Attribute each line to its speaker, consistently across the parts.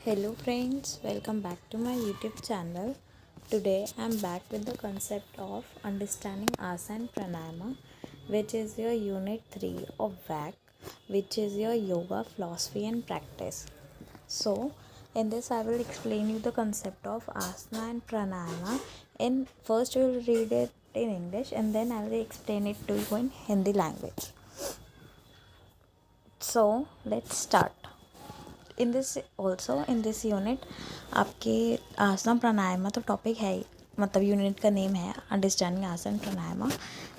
Speaker 1: Hello friends, welcome back to my YouTube channel. Today I am back with the concept of understanding asana and pranayama, which is your unit 3 of VAC, which is your yoga philosophy and practice. So in this I will explain you the concept of asana and pranayama. In first we will read it in English and then I will explain it to you in Hindi language. So let's start. In this unit आपके आसना प्राणायामा तो topic है ही, मतलब unit का name है understanding आसन प्राणायामा।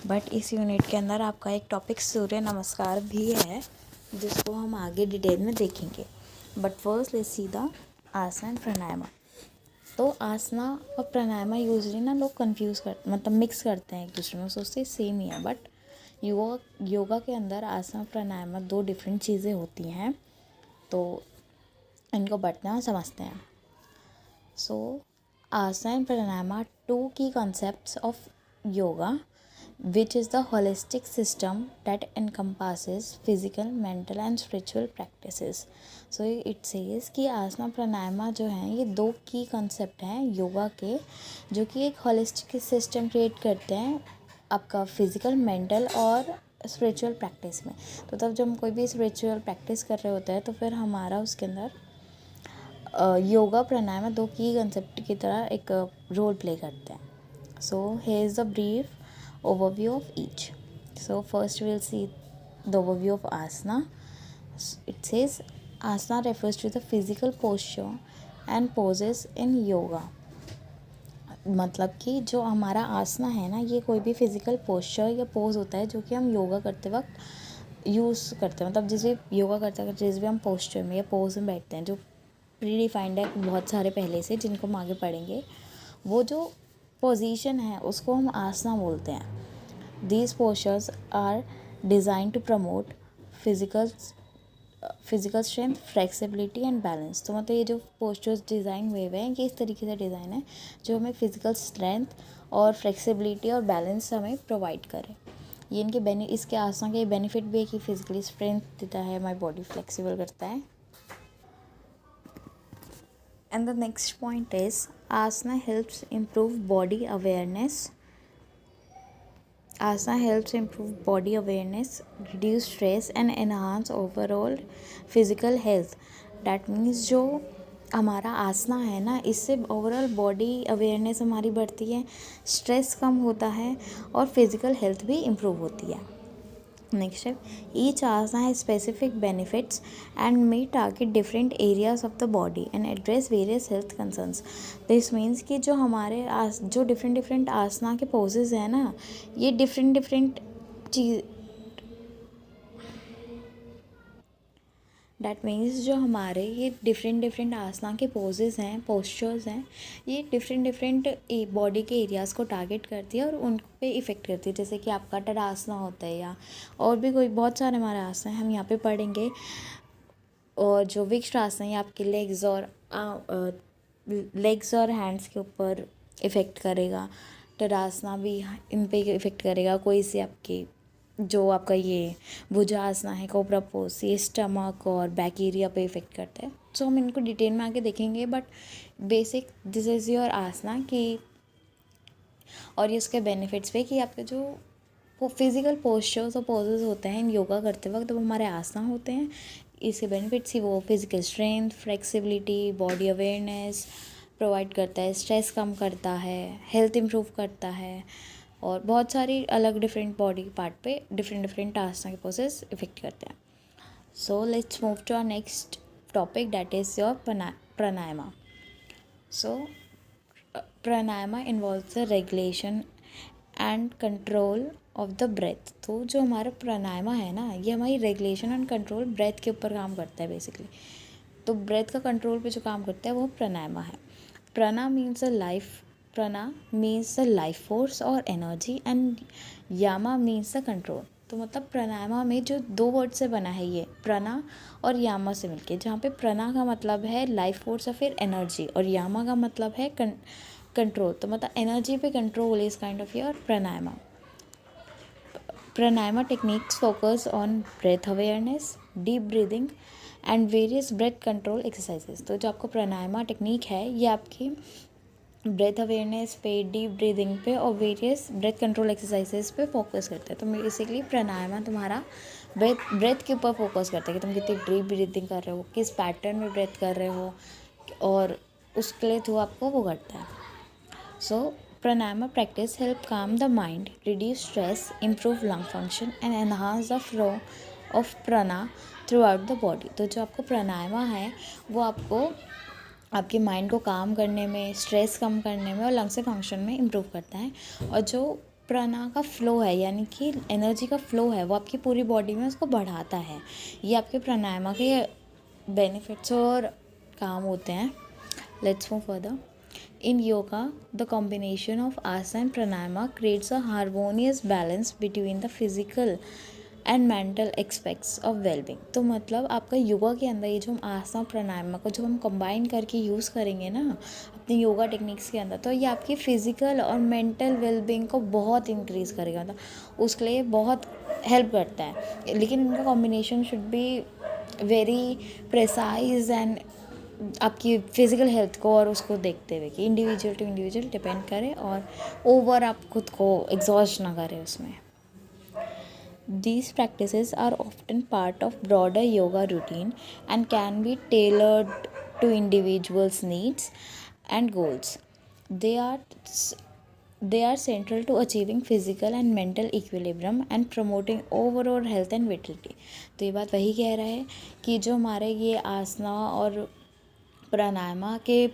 Speaker 1: But इस unit के अंदर आपका एक टॉपिक सूर्य नमस्कार भी है, जिसको हम आगे डिटेल में देखेंगे। But first let's see the आसन प्राणायामा। तो आसना और प्राणायामा यूजली ना लोग मतलब मिक्स करते हैं एक दूसरे में, सोचते सेम ही है। बट योगा के अंदर आसना प्राणायामा दो डिफरेंट चीज़ें होती हैं, तो इनको बढ़ना समझते हैं। सो आसन एंड प्राणायामा टू की concepts of yoga which is the holistic system that encompasses physical, mental and spiritual practices. So it says कि आसना प्राणायामा जो हैं ये दो की कॉन्सेप्ट हैं योगा के, जो कि एक होलिस्टिक सिस्टम क्रिएट करते हैं आपका फिजिकल, मेंटल और स्पिरिचुअल प्रैक्टिस में। तो तब जब हम कोई भी स्पिरिचुअल प्रैक्टिस कर रहे होते हैं तो फिर हमारा उसके अंदर योगा प्राणायाम दो की कंसेप्ट की तरह एक रोल प्ले करते हैं। So here is the brief overview of each. So first will see the overview of asana. It says asana refers to the physical posture and poses in yoga. मतलब कि जो हमारा आसना है ना, ये कोई भी फिजिकल पोस्चर या पोज होता है जो कि हम योगा करते वक्त यूज़ करते हैं। मतलब जिस भी योगा करते वक्त जिस भी हम पोस्चर में या पोज में बैठते हैं, जो प्री डिफाइंड है बहुत सारे पहले से, जिनको हम आगे पढ़ेंगे, वो जो पोजीशन है उसको हम आसना बोलते हैं। These postures are designed to promote physical strength, flexibility and balance. तो मतलब ये जो पोस्चर्स डिज़ाइन हुए हैं ये इस तरीके से डिज़ाइन है जो हमें फिजिकल स्ट्रेंथ और फ्लेक्सिबिलिटी और बैलेंस हमें प्रोवाइड करे। ये इनके इसके आसना के बेनिफिट भी है कि फिजिकली स्ट्रेंथ देता है, हमारी बॉडी फ्लेक्सिबल करता है। And the next point is asana helps improve body awareness. Asana helps improve body awareness, reduce stress and enhance overall physical health. That means जो हमारा आसना है ना, इससे ओवरऑल बॉडी अवेयरनेस हमारी बढ़ती है, स्ट्रेस कम होता है और फिज़िकल हेल्थ भी इम्प्रूव होती है। Next step, each asana has specific benefits and may target different areas of the body and address various health concerns. This means कि जो हमारे जो डिफरेंट आसना के पोजेज हैं ना, ये डिफरेंट चीज़, डैट मीन्स जो हमारे ये डिफरेंट आसना के पोजेज हैं, पोस्चर्स हैं, ये डिफरेंट बॉडी के एरियाज़ को टारगेट करती है और उन पे इफ़ेक्ट करती है। जैसे कि आपका टडासना होता है या और भी कोई बहुत सारे हमारे आसन हैं, हम यहाँ पे पढ़ेंगे। और जो विक्षासन है, ये आपके लेग्स और हैंड्स के ऊपर इफ़ेक्ट करेगा। टडासना भी इन पे इफ़ेक्ट करेगा। कोई से आपके जो आपका ये भुजासना है, कोबरा पोज, ये स्टमक और बैक एरिया पे इफ़ेक्ट करता है। सो हम इनको डिटेल में आगे देखेंगे, but basic this is your asana की। और ये उसके बेनिफिट्स पे कि आपके जो फिज़िकल पोस्चर्स और पोजेस होते हैं इन योगा करते वक्त, वो हमारे आसना होते हैं। इसके बेनिफिट्स ही वो physical strength, flexibility, body awareness provide करता है, स्ट्रेस कम करता है, हेल्थ इम्प्रूव करता है और बहुत सारी अलग डिफरेंट बॉडी पार्ट पे डिफरेंट आसना के पोजेस इफेक्ट करते हैं। So let's move to our next topic, that is your pranayama. So pranayama involves the regulation and control of the breath. तो जो हमारा प्राणायामा है ना, ये हमारी रेगुलेशन एंड कंट्रोल ब्रेथ के ऊपर काम करता है बेसिकली। तो ब्रेथ का कंट्रोल पे जो काम करता है वो प्राणायामा है। Prana means the life force और energy and yama means the control. तो मतलब प्राणायामा में जो दो वर्ड से बना है ये प्राणा और यामा से मिलके, जहाँ पे प्राणा का मतलब है लाइफ फोर्स या फिर एनर्जी और यामा का मतलब है कंट्रोल। तो मतलब एनर्जी पे control is kind of your pranayama. Pranayama techniques focus on breath awareness, deep breathing and various breath control exercises. तो जो आपको प्राणायामा टेक्निक है ये आपकी ब्रेथ अवेयरनेस पे, डीप ब्रीदिंग पे और वेरियस ब्रेथ कंट्रोल एक्सरसाइजेस पे फोकस करते हैं। तो बेसिकली प्राणायामा तुम्हारा ब्रेथ के ऊपर फोकस करता है कि तुम कितनी डीप ब्रीदिंग कर रहे हो, किस पैटर्न में ब्रेथ कर रहे हो, और उसके लिए थ्रू आपको वो करता है। सो प्राणायामा प्रैक्टिस हेल्प काम the mind, reduce stress, improve lung function and enhance the flow of प्राणा थ्रू आउट द बॉडी। तो जो आपको प्राणायामा है वो आपको आपके माइंड को काम करने में, स्ट्रेस कम करने में और लंग्स के फंक्शन में इम्प्रूव करता है। और जो प्राणा का फ्लो है यानी कि एनर्जी का फ्लो है वो आपकी पूरी बॉडी में उसको बढ़ाता है। ये आपके प्राणायामा के बेनिफिट्स और काम होते हैं। Let's move further. In yoga, the combination of asana and pranayama creates a harmonious balance between the physical and mental aspects of well-being। तो मतलब आपका योगा के अंदर ये जो हम आसना प्राणायाम को जो हम कंबाइन करके यूज़ करेंगे ना अपनी योगा टेक्निक्स के अंदर, तो ये आपकी फिज़िकल और मेंटल वेलबींग को बहुत इंक्रीज़ करेगा, मतलब उसके लिए बहुत हेल्प करता है। लेकिन इनका combination should be very precise and आपकी फ़िज़िकल हेल्थ को और उसको देखते हुए कि इंडिविजुअल टू इंडिविजुअल डिपेंड करे और ओवर आप खुद को एग्जॉस्ट ना करें उसमें। These practices are often part of broader yoga routine and can be tailored to individuals' needs and goals. They are they are central to achieving physical and mental equilibrium and promoting overall health and vitality। तो ये बात वही कह रहा है कि जो हमारे ये आसना और प्राणायामा के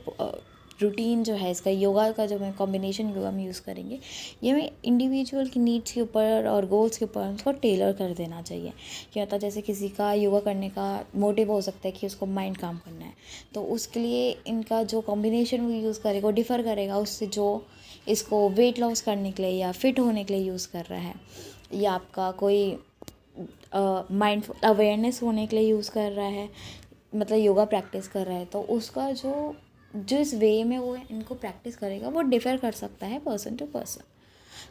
Speaker 1: रूटीन जो है इसका योगा का जो मैं कॉम्बिनेशन योगा में यूज़ करेंगे ये मैं इंडिविजुअल की नीड्स के ऊपर और गोल्स के ऊपर उसको टेलर कर देना चाहिए। क्या होता है जैसे किसी का योगा करने का मोटिव हो सकता है कि उसको माइंड काम करना है, तो उसके लिए इनका जो कॉम्बिनेशन वो यूज़ करेगा वो डिफ़र करेगा उससे जो इसको वेट लॉस करने के लिए या फिट होने के लिए यूज़ कर रहा है, या आपका कोई माइंड अवेयरनेस होने के लिए यूज़ कर रहा है, मतलब योगा प्रैक्टिस कर रहा है, तो उसका जो जिस वे में वो इनको प्रैक्टिस करेगा वो डिफ़र कर सकता है पर्सन टू पर्सन।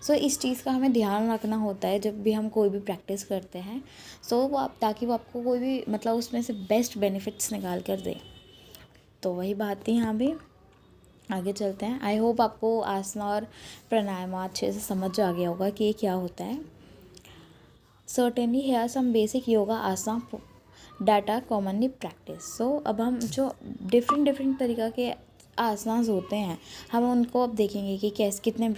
Speaker 1: सो इस चीज़ का हमें ध्यान रखना होता है जब भी हम कोई भी प्रैक्टिस करते हैं, सो वो आप ताकि वो आपको कोई भी मतलब उसमें से बेस्ट बेनिफिट्स निकाल कर दे। तो वही बात थी यहाँ भी। आगे चलते हैं। आई होप आपको आसना और प्राणायाम अच्छे से समझ आ गया होगा कि ये क्या होता है। Certainly here some basic yoga asana data commonly practice. So अब हम जो डिफरेंट तरीक़ा के आसनास होते हैं हम उनको अब देखेंगे कि कैसे कितने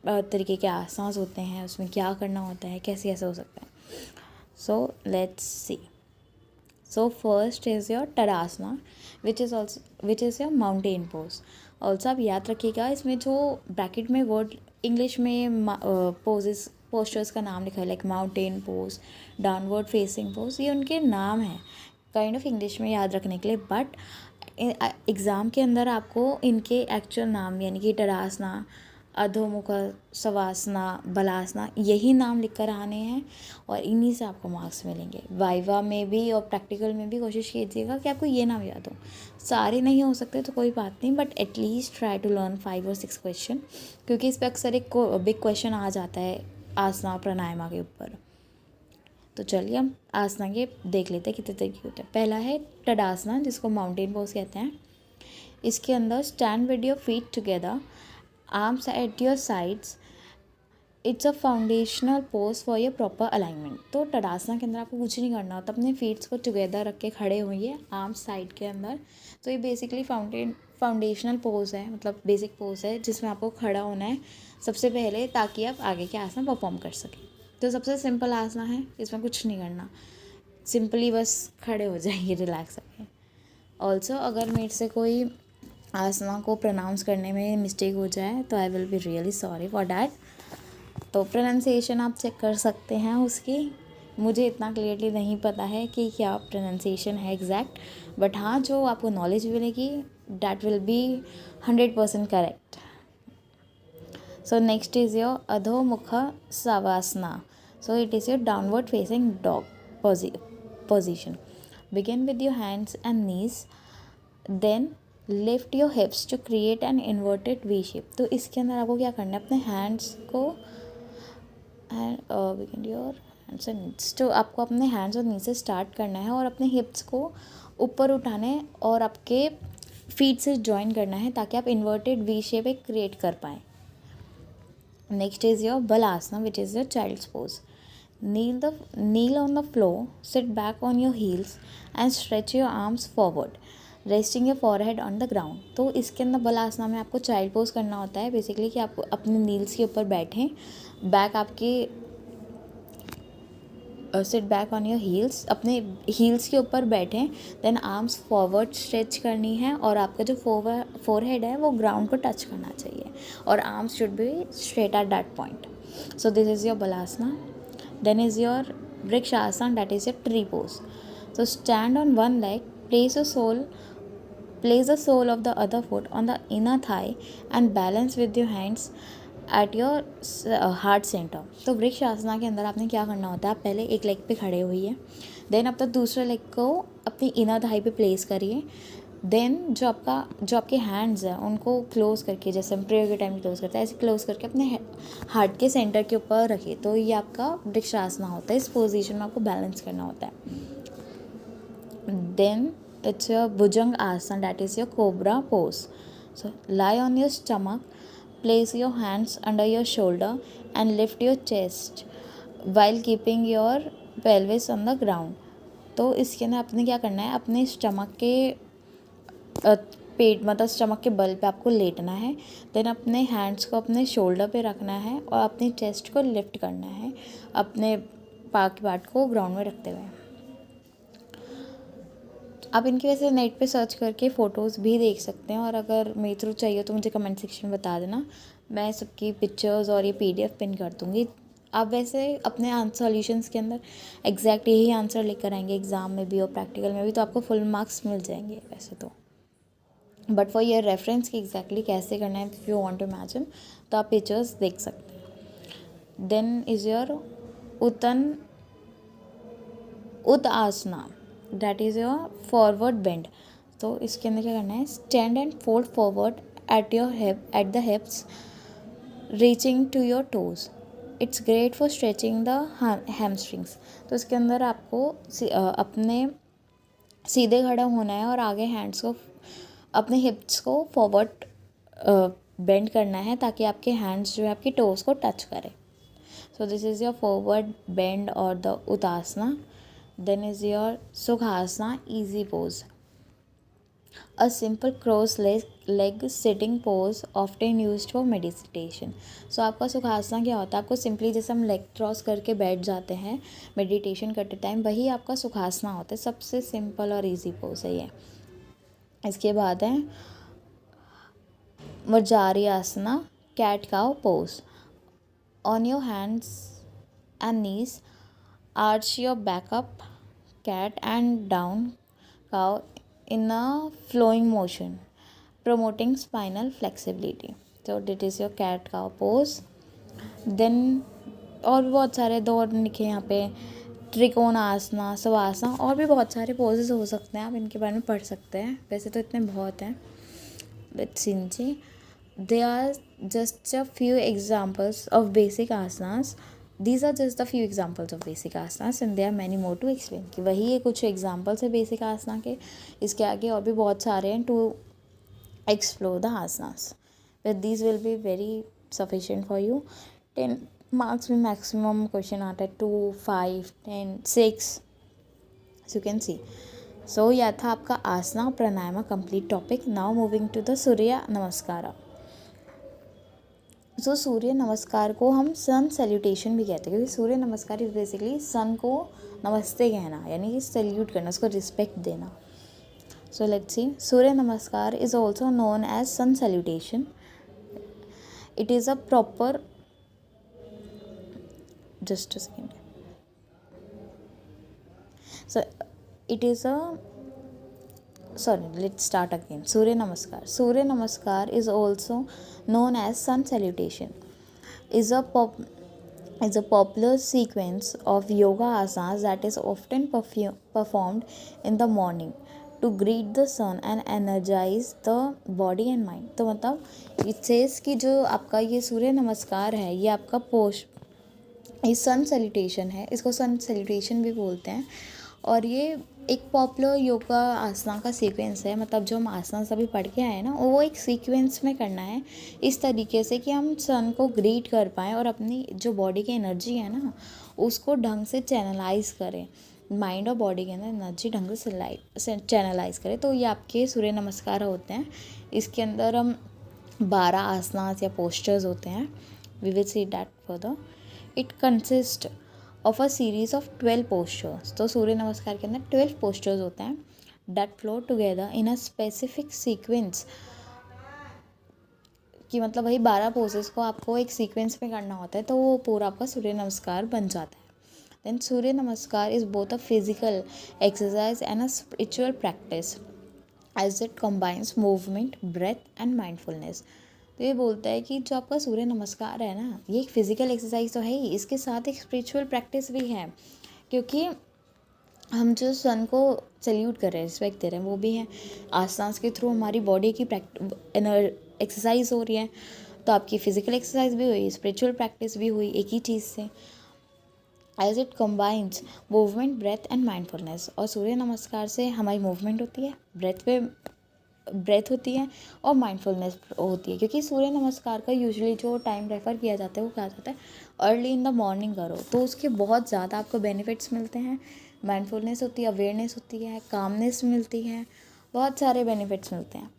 Speaker 1: तरीके के आसनास होते हैं, उसमें क्या करना होता है, कैसे ऐसा हो सकता है। So let's see. So first is your tadasana which is your mountain pose. Also आप याद रखिएगा इसमें जो ब्रैकेट में वर्ड इंग्लिश में पोस्चर्स का नाम लिखा है like mountain pose, downward facing pose, ये उनके नाम हैं काइंड ऑफ इंग्लिश में याद रखने के लिए। बट एग्ज़ाम के अंदर आपको इनके एक्चुअल नाम यानी कि तड़ासना, अधोमुख सवासना, बलासना यही नाम लिख कर आने हैं और इन्हीं से आपको मार्क्स मिलेंगे। वाइवा में भी और प्रैक्टिकल में भी कोशिश कीजिएगा कि आपको ये नाम याद हो। सारे नहीं हो सकते तो कोई बात नहीं, but at least try to learn 5 और 6 क्वेश्चन, क्योंकि इस पर अक्सर एक बिग क्वेश्चन आ जाता है आसना प्राणायामा के ऊपर। तो चलिए हम आसना के देख लेते हैं कितने तरीके होते हैं। पहला है तड़ासना जिसको माउंटेन पोज कहते हैं। इसके अंदर stand with your feet together, arms at your sides, it's a foundational pose for your proper alignment. तो तड़ासना के अंदर आपको कुछ नहीं करना होता, अपने फीट्स को टुगेदर रख के खड़े होइए आर्म्स साइड के अंदर। तो ये बेसिकली फाउंडेशनल पोज है, मतलब बेसिक पोज है जिसमें आपको खड़ा होना है सबसे पहले ताकि आप आगे के आसना परफॉर्म कर सकें। तो सबसे सिंपल आसना है, इसमें कुछ नहीं करना, सिंपली बस खड़े हो जाइए, रिलैक्स रखें। ऑल्सो अगर मेरे से कोई आसना को प्रोनाउंस करने में मिस्टेक हो जाए तो I will be really sorry for that. तो प्रोनाउंसिएशन आप चेक कर सकते हैं उसकी, मुझे इतना क्लियरली नहीं पता है कि क्या प्रोनाउंसिएशन है एग्जैक्ट, बट हाँ जो आपको नॉलेज मिलेगी that will be 100% correct. So next is your adhomukha savasana. So it is your downward facing dog position. Begin with your hands and knees, then lift your hips to create an inverted V shape। तो इसके अंदर आपको क्या करना है, अपने hands को begin your hands and knees, तो आपको अपने हैंड्स और नी से स्टार्ट करना है और अपने हिप्स को ऊपर उठाने और आपके फीट से जॉइन करना है ताकि आप इन्वर्टेड वी शेप एक क्रिएट कर पाएँ। Next is your balasana which is your child's pose. Kneel on the floor, sit back on your heels and stretch your arms forward, resting your forehead on the ground। तो इसके अंदर बलासना में आपको child pose करना होता है बेसिकली कि आप अपने नील्स के ऊपर बैठें, बैक आपके sit back on your heels, अपने हील्स के ऊपर बैठें, देन आर्म्स फॉरवर्ड स्ट्रेच करनी है और आपका जो फोरहेड है वो ग्राउंड को टच करना चाहिए और arms should be straight at that point. So this is your balasana. Then is your Vrikshasana, that is your tree pose. So stand on one leg, place the sole of the other foot on the inner thigh and balance with your hands at your heart center। तो वृक्षासना के अंदर आपने क्या करना होता है, आप पहले एक लेग पे खड़े हुई देन अब तक दूसरे लेग को अपनी इनर थाई पे प्लेस करिए, देन जो आपके हैंड्स हैं उनको क्लोज करके, जैसे हम प्रेयर के टाइम क्लोज करते हैं ऐसे क्लोज करके अपने हार्ट के सेंटर के ऊपर रखिए। तो ये आपका वृक्षासना होता है। इस पोजीशन में आपको बैलेंस करना होता है। देन इट्स योर भुजंग आसन, that is your cobra pose. So lie on your stomach, place your hands under your shoulder and lift your chest while keeping your pelvis on the ground. तो इसके अंदर आपने क्या करना है, अपने स्टमक के पेट मतलब स्टमक के बल पे आपको लेटना है, देन अपने हैंड्स को अपने शोल्डर पे रखना है और अपनी चेस्ट को लिफ्ट करना है अपने पार्ट को ग्राउंड में रखते हुए। आप इनकी वैसे नेट पे सर्च करके फ़ोटोज़ भी देख सकते हैं और अगर मेरे थ्रू चाहिए तो मुझे कमेंट सेक्शन में बता देना, मैं सबकी पिक्चर्स और ये PDF पिन कर दूँगी। आप वैसे अपने आंसर सॉल्यूशंस के अंदर एग्जैक्ट यही आंसर लेकर आएंगे एग्ज़ाम में भी और प्रैक्टिकल में भी, तो आपको फुल मार्क्स मिल जाएंगे वैसे तो। बट फॉर योर रेफरेंस कि एग्जैक्टली कैसे करना है, if you want to imagine, तो आप पिक्चर्स देख सकते हैं। Then is your uttasana, that is your forward bend. तो इसके अंदर क्या करना है, stand and fold forward at the hips reaching to your toes. It's great for stretching the hamstrings. तो इसके अंदर आपको अपने सीधे खड़ा होना है और आगे हैंड्स को अपने हिप्स को फॉरवर्ड बेंड करना है ताकि आपके हैंड्स जो है आपकी टोज़ को टच करें। So this is your forward bend और the uttasana. Then is your sukhasana, easy pose, a simple cross leg sitting pose often used for meditation. So आपका सुखासना क्या होता है, आपको सिंपली जैसे हम लेग क्रॉस करके बैठ जाते हैं मेडिटेशन करते टाइम, वही आपका सुखासना होता है। सबसे सिंपल और ईजी पोज है ये। इसके बाद है Marjari asana, cat cow pose. On your hands and knees arch your back up cat and down cow in a flowing motion promoting spinal flexibility। So that is your cat cow pose। then और भी बहुत सारे दो और लिखे यहाँ पे, त्रिकोणासना, शवासना, और भी बहुत सारे पोजेस हो सकते हैं, आप इनके बारे में पढ़ सकते हैं, वैसे तो इतने बहुत हैं। Let's see, they are just a few examples of basic asanas. These are just the few examples of basic asanas and they are many more to explain. कि वही ये कुछ एग्जाम्पल्स है बेसिक आसना के, इसके आगे और भी बहुत सारे हैं to explore the asanas, but these will be very sufficient for you। 10 marks में maximum question आता है, 2, 5, 10, 6, so you can see। so यह था आपका asana pranayama complete topic. Now moving to the Surya Namaskar. So सूर्य नमस्कार को हम सन सैल्यूटेशन भी कहते हैं, क्योंकि सूर्य नमस्कार इज बेसिकली सन को नमस्ते कहना, यानी कि सैल्यूट करना, उसको रिस्पेक्ट देना। So let's see, Surya Namaskar is also known as sun salutation। It is a proper, just a second, so it is a, sorry, let's start again। Surya Namaskar is also known as sun salutation, is a popular sequence of yoga asanas that is often performed in the morning to greet the sun and energize the body and mind। तो मतलब it says कि जो आपका ये सूर्य नमस्कार है, ये आपका ये सन सैल्यूटेशन है, इसको सन सैल्यूटेशन भी बोलते हैं, और ये एक पॉपुलर योगा आसना का सीक्वेंस है, मतलब जो हम आसना अभी पढ़ के आए हैं ना, वो एक सीक्वेंस में करना है इस तरीके से कि हम सन को ग्रीट कर पाएँ और अपनी जो बॉडी की एनर्जी है ना उसको ढंग से चैनलाइज करें, माइंड और बॉडी के अंदर एनर्जी ढंग से चैनलाइज करें। तो ये आपके सूर्य नमस्कार होते हैं। इसके अंदर हम 12 आसनास या पोस्चर्स होते हैं। We will see that further. It consist of a series of 12 postures. तो सूर्य नमस्कार के अंदर 12 पोस्चर्स होते हैं that flow together in a specific sequence, कि मतलब वही 12 पोजेस को आपको एक सीक्वेंस में करना होता है, तो वो पूरा आपका सूर्य नमस्कार बन जाता है। Then Surya Namaskar is both a physical exercise and a spiritual practice as it combines movement, breath and mindfulness. तो ये बोलता है कि जो आपका सूर्य नमस्कार है ना, ये एक फिजिकल एक्सरसाइज तो है ही, इसके साथ एक स्पिरिचुअल प्रैक्टिस भी है, क्योंकि हम जो सन को सल्यूट कर रहे हैं, रिस्पेक्ट दे रहे हैं, वो भी है आसनास के थ्रू हमारी बॉडी की एक्सरसाइज हो रही है। तो आपकी फिजिकल एक्सरसाइज भी हुई, स्पिरिचुअल प्रैक्टिस भी हुई एक ही चीज़ से, as it combines movement, breath and mindfulness. और सूर्य नमस्कार से हमारी मूवमेंट होती है, ब्रेथ होती है और माइंडफुलनेस होती है। क्योंकि सूर्य नमस्कार का यूजुअली जो टाइम रेफ़र किया जाता है वो कहा जाता है अर्ली इन द मॉर्निंग करो, तो उसके बहुत ज़्यादा आपको बेनिफिट्स मिलते हैं। माइंडफुलनेस होती है, अवेयरनेस होती है, कामनेस मिलती है, बहुत सारे बेनिफिट्स मिलते हैं।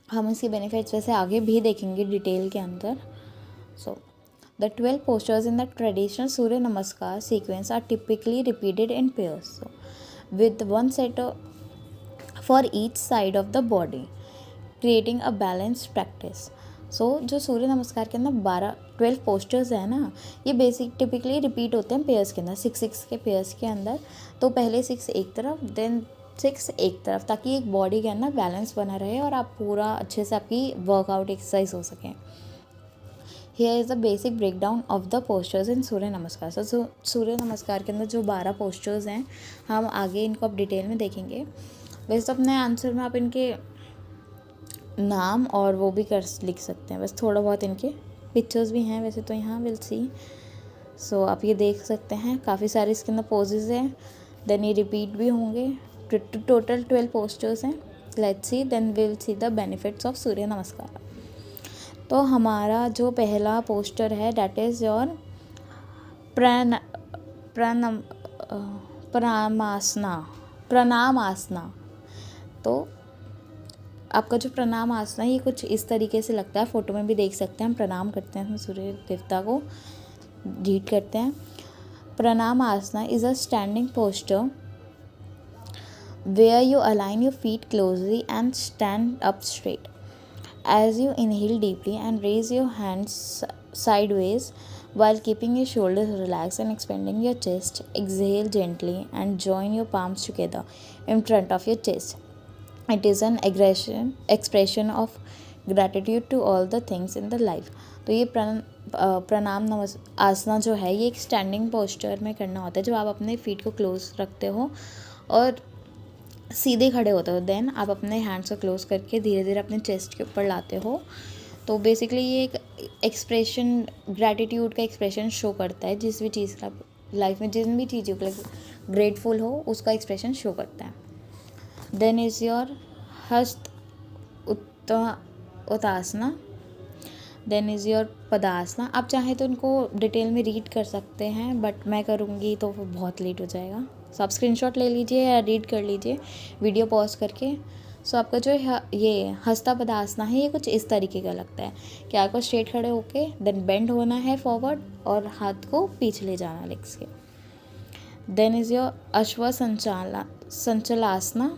Speaker 1: हम इसके बेनिफिट्स वैसे आगे भी देखेंगे डिटेल के अंदर। So the 12 postures in the traditional Surya Namaskar sequence are typically repeated in pairs, so with one set for each side of the body, creating a balanced practice. सो जो सूर्य नमस्कार के अंदर 12 पोस्चर्स है ना, ये बेसिक टिपिकली रिपीट होते हैं pairs के अंदर, 6 के पेयर्स के अंदर। तो पहले 6 एक तरफ, देन 6 एक तरफ, ताकि एक बॉडी के अंदर बैलेंस बना रहे और आप पूरा अच्छे से आपकी वर्कआउट एक्सरसाइज हो सकें। Here is the basic break down of the postures in Surya Namaskar. So सूर्य नमस्कार के अंदर जो 12 पोस्चर्स हैं, हम आगे इनको अब डिटेल में देखेंगे। वैसे तो अपने आंसर में आप इनके नाम और वो भी लिख सकते हैं, बस थोड़ा बहुत इनके पिक्चर्स भी हैं वैसे तो यहाँ, विल सी। सो आप ये देख सकते हैं, काफ़ी सारे इसके अंदर पोजेज हैं, देन ये रिपीट भी होंगे। टोटल 12 पोस्चर्स हैं। Let's see, then will see the benefits of Surya Namaskar. तो हमारा जो पहला पोस्टर है दैट इज़ योर प्रणाम आसना। तो आपका जो प्रणाम आसना है ये कुछ इस तरीके से लगता है, फोटो में भी देख सकते हैं। हम प्रणाम करते हैं, हम सूर्य देवता को ग्रीट करते हैं। Pranam asana is a standing posture where you align your feet closely and stand up straight. As you inhale deeply and raise your hands sideways while keeping your shoulders relaxed and expanding your chest, exhale gently and join your palms together in front of your chest. It is an expression of gratitude to all the things in the life. तो ये प्रणाम आसना जो है ये एक standing posture में करना होता है, जब आप अपने फीट को क्लोज रखते हो और सीधे खड़े होते हो। देन आप अपने हैंड्स को क्लोज करके धीरे धीरे अपने चेस्ट के ऊपर लाते हो। तो बेसिकली ये एक एक्सप्रेशन, ग्रैटिट्यूड का एक्सप्रेशन शो करता है। जिस भी चीज़ का लाइफ में जिन भी चीज़ों के लिए ग्रेटफुल हो उसका एक्सप्रेशन शो करता है। देन इज़ योर हस्त उत्तासना, देन इज़ योर पदासना। आप चाहें तो इनको डिटेल में रीड कर सकते हैं, बट मैं करूँगी तो वो बहुत लेट हो जाएगा। सो आप स्क्रीनशॉट ले लीजिए या रीड कर लीजिए वीडियो पॉज करके। सो आपका जो ये हस्ता पदासना है ये कुछ इस तरीके का लगता है कि आपको स्ट्रेट खड़े होके देन बेंड होना है फॉरवर्ड और हाथ को पीछे ले जाना लेग्स के। देन इज़ योर अश्व संचलासना।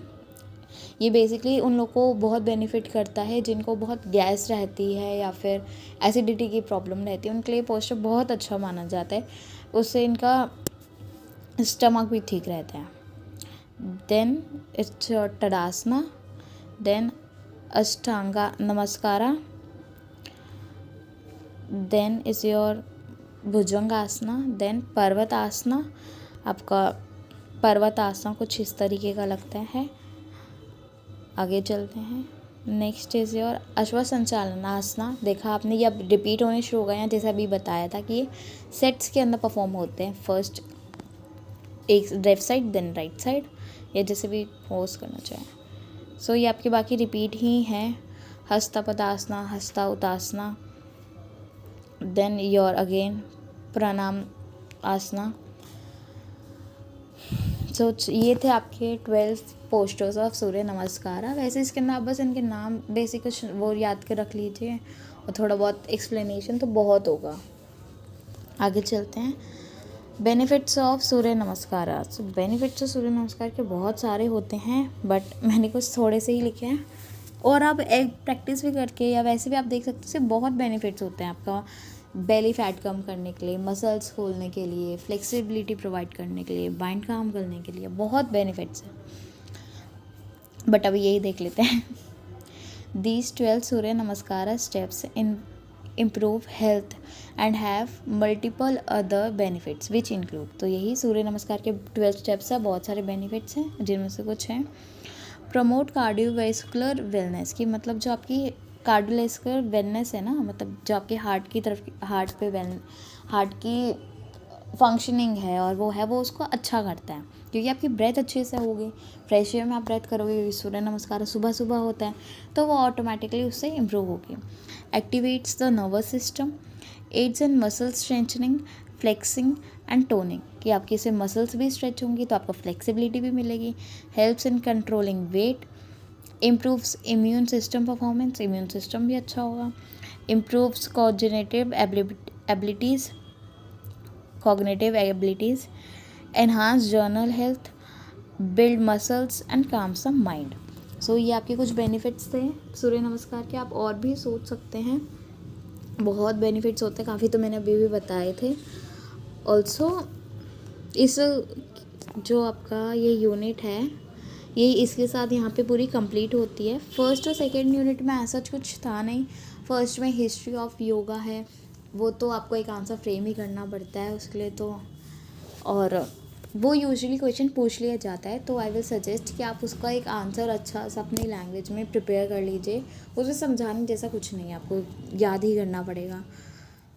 Speaker 1: ये बेसिकली उन लोगों को बहुत बेनिफिट करता है जिनको बहुत गैस रहती है या फिर एसिडिटी की प्रॉब्लम रहती है, उनके लिए पोस्चर बहुत अच्छा माना जाता है। उससे इनका स्टमक भी ठीक रहता है। Then it's your Tadasana, then Ashtanga Namaskara, then is your Bhujangasana, then Parvatasana. आपका पर्वतासना कुछ इस तरीके का लगता है। आगे चलते हैं। नेक्स्ट इज़ योर अश्व संचालनासना। देखा आपने, ये अब रिपीट होने शुरू हो गए हैं, जैसे अभी बताया था कि ये सेट्स के अंदर परफॉर्म होते हैं। फर्स्ट एक left side then right side, या जैसे भी पोज करना चाहें। सो ये आपके बाकी रिपीट ही हैं, हस्ता पदासना, हस्ता उतासना, देन योर अगेन प्राणायाम आसना। सो ये थे आपके 12 पोस्टर्स ऑफ सूर्य नमस्कार। वैसे इसके अंदर आप बस इनके नाम बेसिक कुछ वो याद कर रख लीजिए और थोड़ा बहुत एक्सप्लेनेशन तो बहुत होगा। आगे चलते हैं। Benefits of Surya Namaskar. So benefits of Surya Namaskar के बहुत सारे होते हैं, बट मैंने कुछ थोड़े से ही लिखे हैं, और आप एक प्रैक्टिस भी करके या वैसे भी आप देख सकते हैं, इससे बहुत बेनिफिट्स होते हैं आपका बेली फैट कम करने के लिए, मसल्स खोलने के लिए, फ्लेक्सिबिलिटी प्रोवाइड करने के लिए, माइंड काम करने के लिए, बहुत बेनिफिट्स हैं। बट अभी यही देख लेते हैं। दीज 12 सूर्य नमस्कार steps in improve health and have multiple other benefits which include. तो यही सूर्य नमस्कार के 12 स्टेप्स हैं, बहुत सारे बेनिफिट्स हैं जिनमें से कुछ हैं। प्रमोट कार्डियोवैस्कुलर वेलनेस, की मतलब जो आपकी कार्डियोवैस्कुलर वेलनेस है ना, मतलब जो आपके हार्ट की तरफ, हार्ट की फंक्शनिंग है और वो है, वो उसको अच्छा करता है, क्योंकि आपकी ब्रेथ अच्छे से होगी, फ्रेश एयर में आप ब्रेथ करोगे, सूर्य नमस्कार सुबह सुबह होता है, तो वो ऑटोमेटिकली उससे इम्प्रूव होगी। Activates the nervous system, aids in muscle strengthening, flexing and toning, कि आपकी इससे मसल्स भी स्ट्रेच होंगी तो आपको फ्लेक्सिबिलिटी भी मिलेगी। Helps in controlling weight, improves immune system performance, immune system भी अच्छा होगा। Improves cognitive abilities, enhance general health, build muscles and calms the mind. So ये आपके कुछ बेनिफिट्स थे सूर्य नमस्कार के। आप और भी सोच सकते हैं, बहुत बेनिफिट्स होते हैं, काफ़ी तो मैंने अभी भी बताए थे। ऑल्सो इस जो आपका ये यूनिट है, ये इसके साथ यहाँ पे पूरी कंप्लीट होती है। फर्स्ट और सेकंड यूनिट में ऐसा कुछ था नहीं। फर्स्ट में हिस्ट्री ऑफ योगा है, वो तो आपको एक आंसर फ्रेम ही करना पड़ता है उसके लिए तो, और वो यूजुअली क्वेश्चन पूछ लिया जाता है, तो आई विल सजेस्ट कि आप उसका एक आंसर अच्छा सा अपनी लैंग्वेज में प्रिपेयर कर लीजिए। उसे समझाने जैसा कुछ नहीं है, आपको याद ही करना पड़ेगा।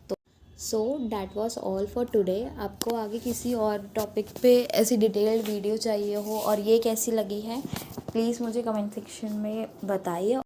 Speaker 1: तो so that was all for today. आपको आगे किसी और टॉपिक पे ऐसी डिटेल्ड वीडियो चाहिए हो और ये कैसी लगी है, प्लीज़ मुझे कमेंट सेक्शन में बताइए।